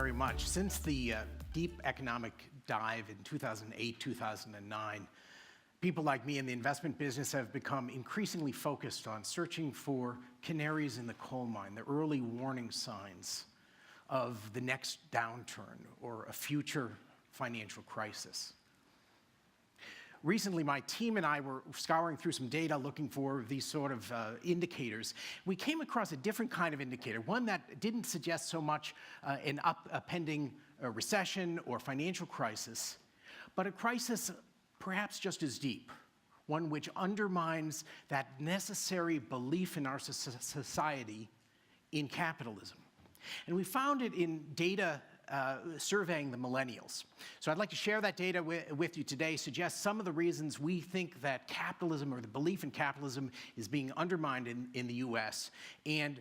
very much. Since the deep economic dive in 2008, 2009, people like me in the investment business have become increasingly focused on searching for canaries in the coal mine, the early warning signs of the next downturn or a future financial crisis. Recently, my team and I were scouring through some data looking for these sort of indicators. We came across a different kind of indicator, one that didn't suggest so much an pending recession or financial crisis, but a crisis perhaps just as deep, one which undermines that necessary belief in our society in capitalism. And we found it in data surveying the millennials. So I'd like to share that data with you today, suggest some of the reasons we think that capitalism or the belief in capitalism is being undermined in the US, and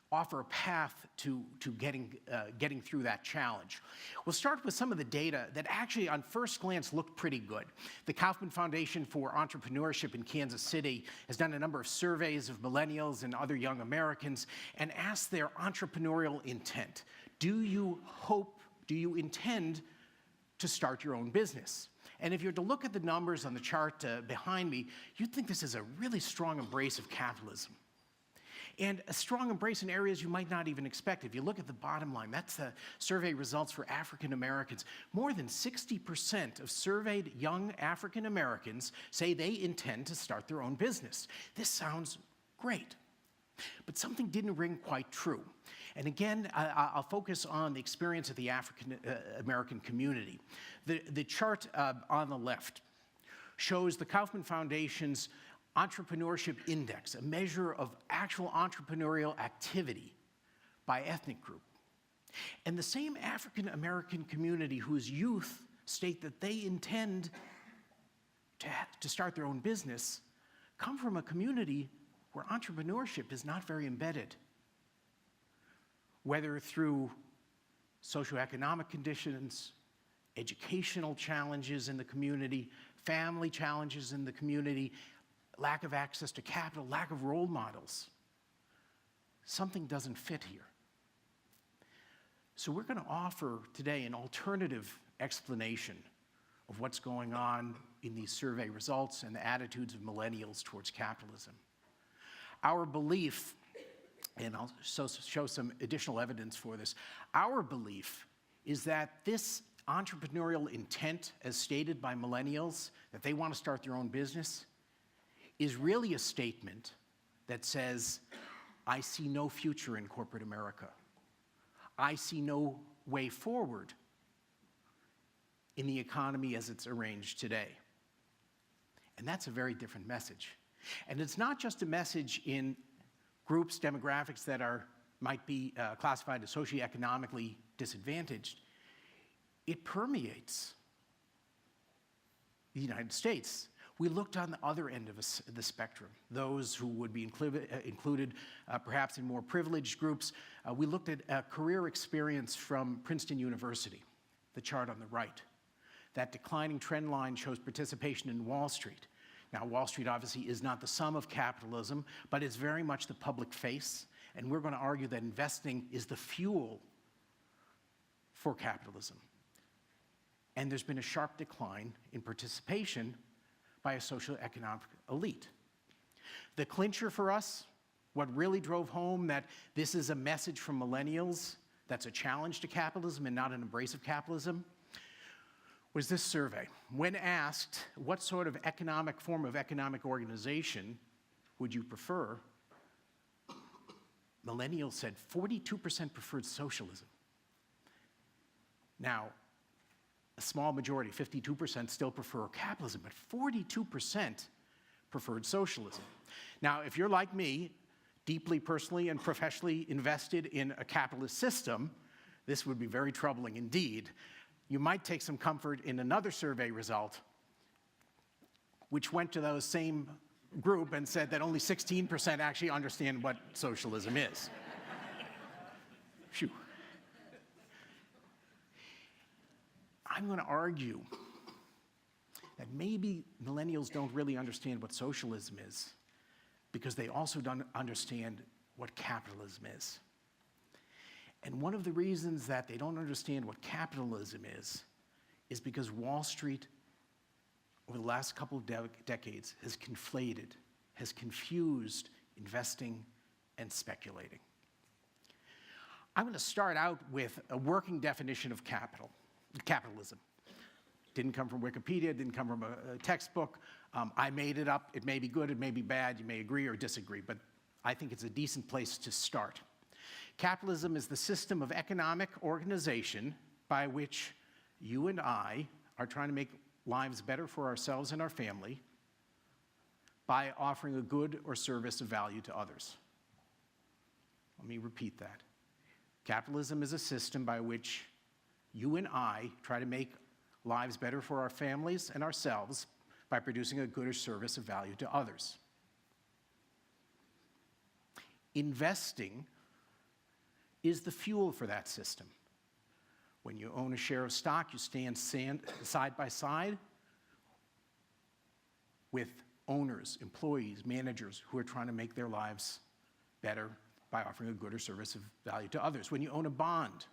offer a path to getting through that challenge. We'll start with some of the data that actually on first glance looked pretty good. The Kauffman Foundation for Entrepreneurship in Kansas City has done a number of surveys of millennials and other young Americans and asked their entrepreneurial intent. Do you intend to start your own business? And if you were to look at the numbers on the chart behind me, you'd think this is a really strong embrace of capitalism. And a strong embrace in areas you might not even expect. If you look at the bottom line, that's the survey results for African Americans. More than 60% of surveyed young African Americans say they intend to start their own business. This sounds great. But something didn't ring quite true. And again, I'll focus on the experience of the African American community. The chart on the left shows the Kauffman Foundation's Entrepreneurship Index, a measure of actual entrepreneurial activity by ethnic group. And the same African American community whose youth state that they intend to start their own business come from a community where entrepreneurship is not very embedded, whether through socioeconomic conditions, educational challenges in the community, family challenges in the community, lack of access to capital, lack of role models. Something doesn't fit here. So we're going to offer today an alternative explanation of what's going on in these survey results and the attitudes of millennials towards capitalism. Our belief, and I'll show some additional evidence for this, our belief is that this entrepreneurial intent, as stated by millennials, that they want to start their own business, is really a statement that says, I see no future in corporate America. I see no way forward in the economy as it's arranged today. And that's a very different message. And it's not just a message in groups, demographics that might be classified as socioeconomically disadvantaged. It permeates the United States. We looked on the other end of the spectrum, those who would be included perhaps in more privileged groups. We looked at a career experience from Princeton University, the chart on the right. That declining trend line shows participation in Wall Street. Now, Wall Street obviously is not the sum of capitalism, but it's very much the public face, and we're going to argue that investing is the fuel for capitalism. And there's been a sharp decline in participation by a socioeconomic elite. The clincher for us, what really drove home that this is a message from millennials that's a challenge to capitalism and not an embrace of capitalism, was this survey. When asked what sort of form of economic organization would you prefer, millennials said 42% preferred socialism. Now, a small majority, 52%, still prefer capitalism, but 42% preferred socialism. Now, if you're like me, deeply personally and professionally invested in a capitalist system, this would be very troubling indeed. You might take some comfort in another survey result, which went to those same group and said that only 16% actually understand what socialism is. Phew. I'm going to argue that maybe millennials don't really understand what socialism is because they also don't understand what capitalism is. And one of the reasons that they don't understand what capitalism is because Wall Street, over the last couple of decades, has conflated, has confused investing and speculating. I'm going to start out with a working definition of capitalism. Didn't come from Wikipedia, didn't come from a textbook. I made it up. It may be good, it may be bad. You may agree or disagree, but I think it's a decent place to start. Capitalism is the system of economic organization by which you and I are trying to make lives better for ourselves and our family by offering a good or service of value to others. Let me repeat that. Capitalism is a system by which you and I try to make lives better for our families and ourselves by producing a good or service of value to others. Investing is the fuel for that system. When you own a share of stock, you stand side by side with owners, employees, managers who are trying to make their lives better by offering a good or service of value to others. When you own a bond,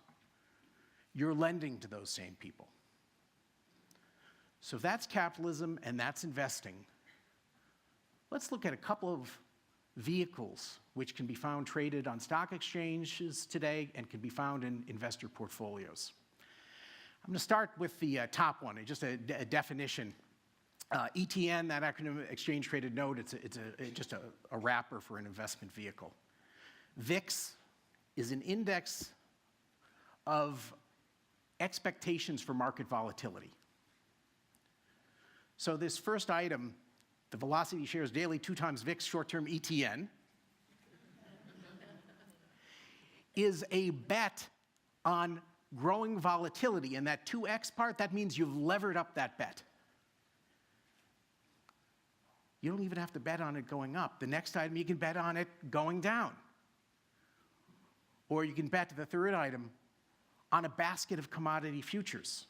you're lending to those same people. So if that's capitalism and that's investing, let's look at a couple of vehicles which can be found traded on stock exchanges today and can be found in investor portfolios. I'm going to start with the top one, just a definition. ETN, that acronym, exchange traded note, it's just a wrapper for an investment vehicle. VIX is an index of expectations for market volatility. So this first item, the velocity shares daily 2 times VIX short-term ETN, is a bet on growing volatility. And that 2x part, that means you've levered up that bet. You don't even have to bet on it going up. The next item, you can bet on it going down. Or you can bet, the third item, on a basket of commodity futures.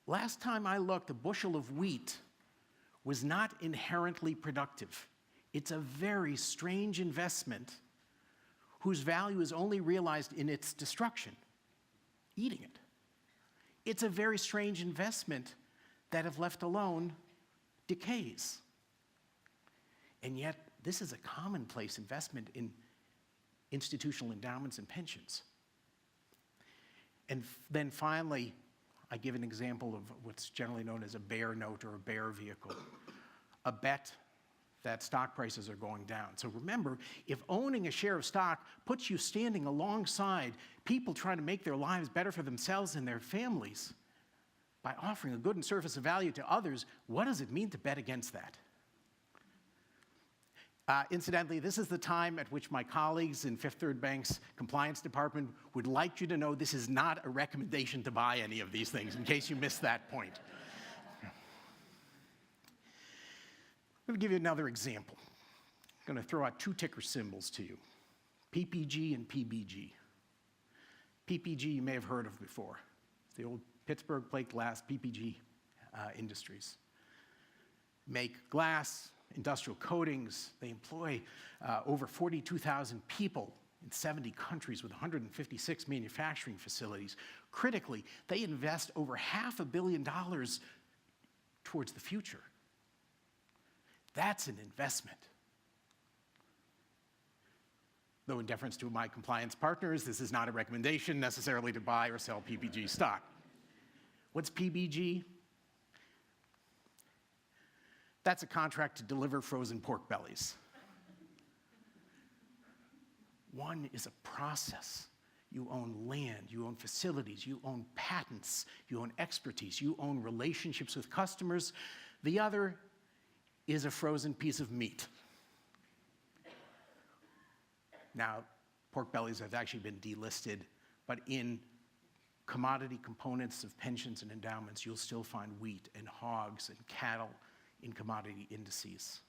Last time I looked, a bushel of wheat was not inherently productive. It's a very strange investment whose value is only realized in its destruction, eating it. It's a very strange investment that, if left alone, decays. And yet, this is a commonplace investment in institutional endowments and pensions. And then finally, I give an example of what's generally known as a bear note or a bear vehicle, a bet that stock prices are going down. So remember, if owning a share of stock puts you standing alongside people trying to make their lives better for themselves and their families by offering a good and service of value to others, what does it mean to bet against that? Incidentally, this is the time at which my colleagues in Fifth Third Bank's compliance department would like you to know this is not a recommendation to buy any of these things, in case you missed that point. I'm going to give you another example. I'm going to throw out 2 ticker symbols to you, PPG and PBG. PPG you may have heard of before. It's the old Pittsburgh plate glass, PPG Industries. Make glass, industrial coatings. They employ over 42,000 people in 70 countries with 156 manufacturing facilities. Critically, they invest over $500 million towards the future. That's an investment. Though in deference to my compliance partners, this is not a recommendation necessarily to buy or sell PPG stock. What's PBG? That's a contract to deliver frozen pork bellies. One is a process. You own land, you own facilities, you own patents, you own expertise, you own relationships with customers. The other is a frozen piece of meat. Now, pork bellies have actually been delisted, but in commodity components of pensions and endowments, you'll still find wheat and hogs and cattle in commodity indices.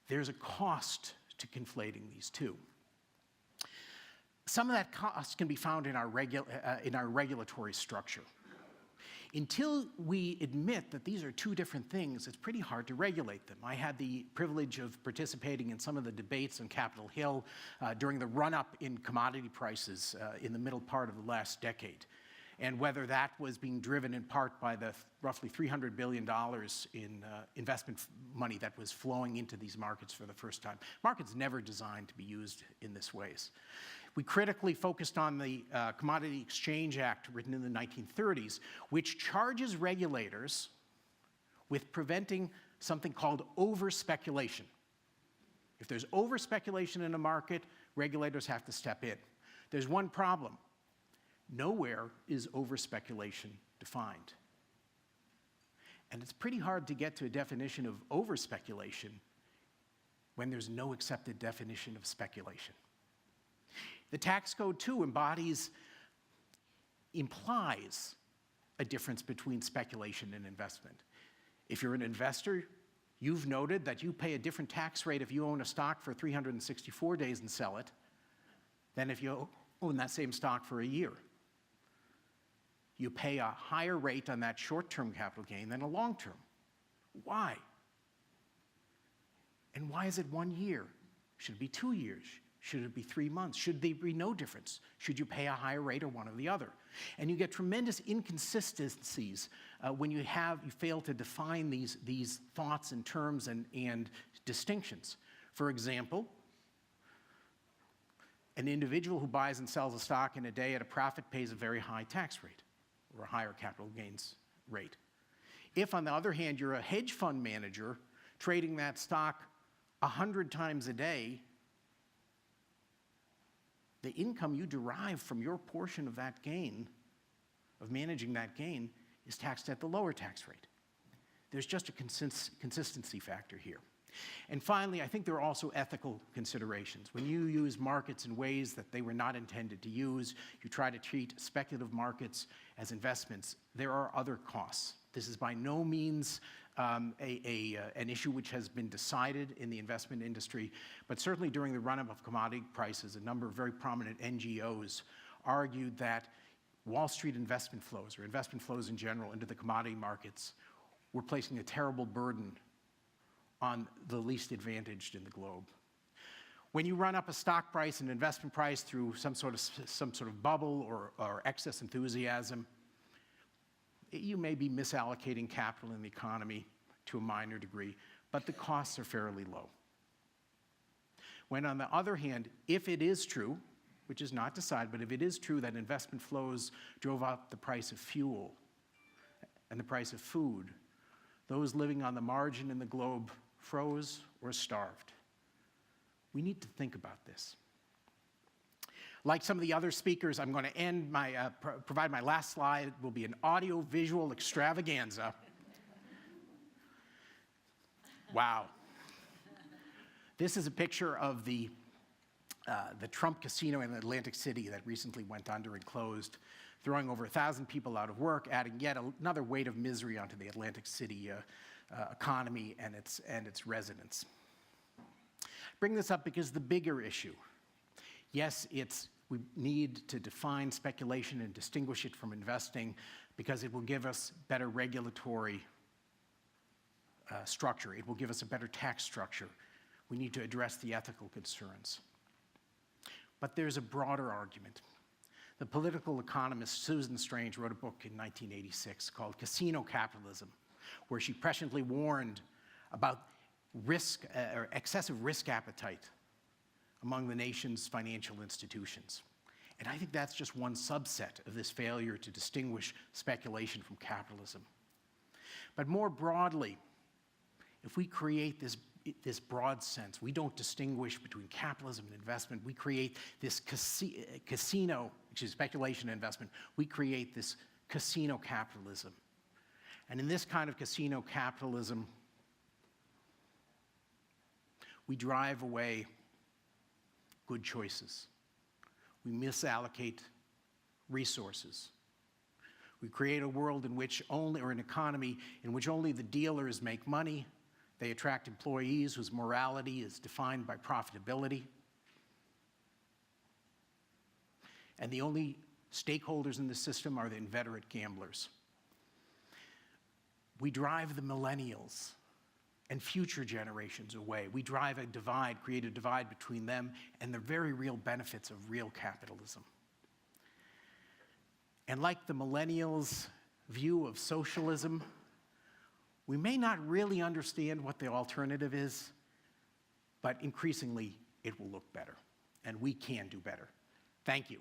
There's a cost to conflating these two. Some of that cost can be found in our regulatory structure. Until we admit that these are two different things, it's pretty hard to regulate them. I had the privilege of participating in some of the debates on Capitol Hill during the run-up in commodity prices in the middle part of the last decade, and whether that was being driven in part by the roughly $300 billion in investment money that was flowing into these markets for the first time. Markets never designed to be used in this ways. We critically focused on the Commodity Exchange Act written in the 1930s, which charges regulators with preventing something called over-speculation. If there's over-speculation in a market, regulators have to step in. There's one problem. Nowhere is over-speculation defined. And it's pretty hard to get to a definition of over-speculation when there's no accepted definition of speculation. The tax code, too, implies a difference between speculation and investment. If you're an investor, you've noted that you pay a different tax rate if you own a stock for 364 days and sell it than if you own that same stock for a year. You pay a higher rate on that short-term capital gain than a long-term. Why? And why is it 1 year? Should it be 2 years? Should it be 3 months? Should there be no difference? Should you pay a higher rate or one or the other? And you get tremendous inconsistencies when you fail to define these thoughts and terms and distinctions. For example, an individual who buys and sells a stock in a day at a profit pays a very high tax rate or a higher capital gains rate. If, on the other hand, you're a hedge fund manager trading that stock 100 times a day, the income you derive from your portion of that gain, of managing that gain, is taxed at the lower tax rate. There's just a consistency factor here. And finally, I think there are also ethical considerations. When you use markets in ways that they were not intended to use, you try to treat speculative markets as investments, there are other costs. This is by no means an issue which has been decided in the investment industry, but certainly during the run-up of commodity prices, a number of very prominent NGOs argued that Wall Street investment flows, or investment flows in general, into the commodity markets were placing a terrible burden on the least advantaged in the globe. When you run up a stock price and investment price through some sort of bubble or excess enthusiasm, you may be misallocating capital in the economy to a minor degree, but the costs are fairly low. When, on the other hand, if it is true, which is not decided, but if it is true that investment flows drove up the price of fuel and the price of food, those living on the margin in the globe froze or starved. We need to think about this. Like some of the other speakers, I'm going to provide my last slide. It will be an audio-visual extravaganza. Wow. This is a picture of the Trump casino in Atlantic City that recently went under and closed, throwing over 1,000 people out of work, adding yet another weight of misery onto the Atlantic City economy and its residents. Bring this up because the bigger issue, yes, we need to define speculation and distinguish it from investing because it will give us better regulatory structure. It will give us a better tax structure. We need to address the ethical concerns. But there's a broader argument. The political economist Susan Strange wrote a book in 1986 called Casino Capitalism, where she presciently warned about risk or excessive risk appetite among the nation's financial institutions. And I think that's just one subset of this failure to distinguish speculation from capitalism. But more broadly, if we create this broad sense, we don't distinguish between capitalism and investment, we create this speculation and investment, we create this casino capitalism. And in this kind of casino capitalism, we drive away good choices. We misallocate resources. We create a world in which or an economy in which only the dealers make money. They attract employees whose morality is defined by profitability. And the only stakeholders in the system are the inveterate gamblers. We drive the millennials and future generations away. We drive a divide, create a divide between them and the very real benefits of real capitalism. And like the millennials' view of socialism, we may not really understand what the alternative is, but increasingly it will look better, and we can do better. Thank you.